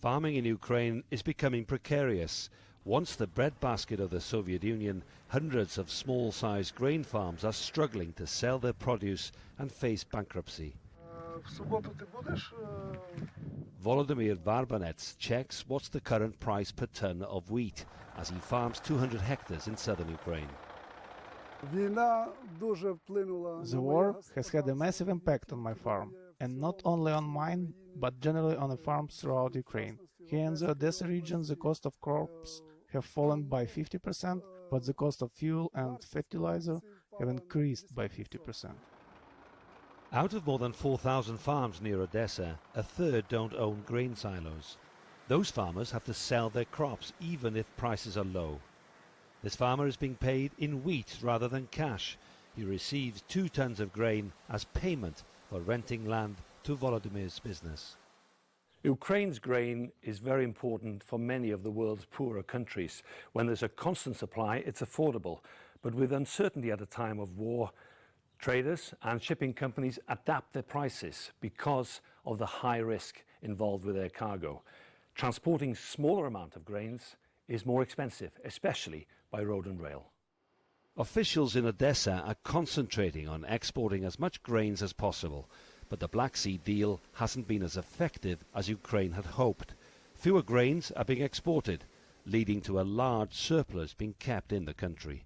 Farming in Ukraine is becoming precarious. Once the breadbasket of the Soviet Union, hundreds of small-sized grain farms are struggling to sell their produce and face bankruptcy. Volodymyr Varbanets checks what's the current price per ton of wheat as he farms 200 hectares in southern Ukraine. The war has had a massive impact on my farm, and not only on mine, but generally on the farms throughout Ukraine. Here in the Odessa region, the cost of crops have fallen by 50%, but the cost of fuel and fertilizer have increased by 50%. Out of more than 4,000 farms near Odessa, a third don't own grain silos. Those farmers have to sell their crops even if prices are low. This farmer is being paid in wheat rather than cash. He receives 2 tons of grain as payment for renting land to Volodymyr's business. Ukraine's grain is very important for many of the world's poorer countries. When there's a constant supply, it's affordable. But with uncertainty at a time of war, traders and shipping companies adapt their prices because of the high risk involved with their cargo. Transporting smaller amount of grains is more expensive, especially by road and rail. Officials in Odessa are concentrating on exporting as much grains as possible, but the Black Sea deal hasn't been as effective as Ukraine had hoped. Fewer grains are being exported, leading to a large surplus being kept in the country.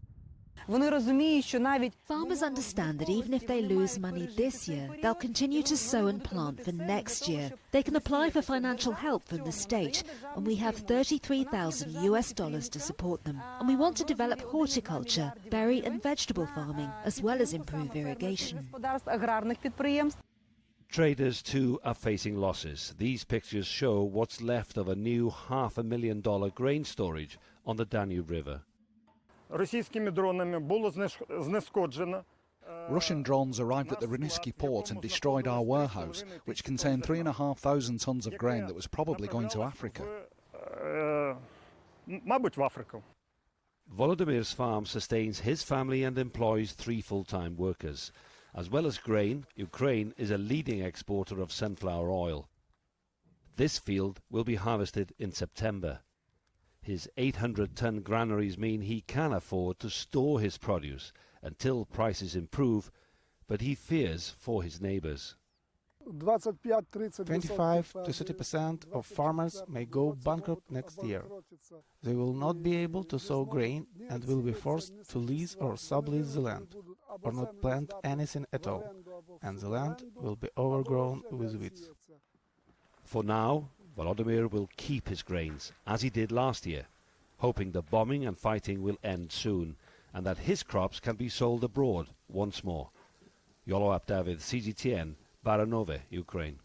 Farmers understand that even if they lose money this year, they'll continue to sow and plant for next year. They can apply for financial help from the state, and we have $33,000 to support them. And we want to develop horticulture, berry and vegetable farming, as well as improve irrigation. Traders too are facing losses. These pictures show what's left of a new $500,000 grain storage on the Danube River. Russian drones arrived at the Rynnyski port and destroyed our warehouse, which contained 3,500 tons of grain that was probably going to Africa. Volodymyr's farm sustains his family and employs 3 full-time workers. As well as grain, Ukraine is a leading exporter of sunflower oil. This field will be harvested in September. His 800-ton granaries mean he can afford to store his produce until prices improve, but he fears for his neighbors. 25 to 30% of farmers may go bankrupt next year. They will not be able to sow grain and will be forced to lease or sublease the land, or not plant anything at all, and the land will be overgrown with weeds. For now, Volodymyr will keep his grains, as he did last year, hoping the bombing and fighting will end soon, and that his crops can be sold abroad once more. Yolo David, CGTN, Baranove, Ukraine.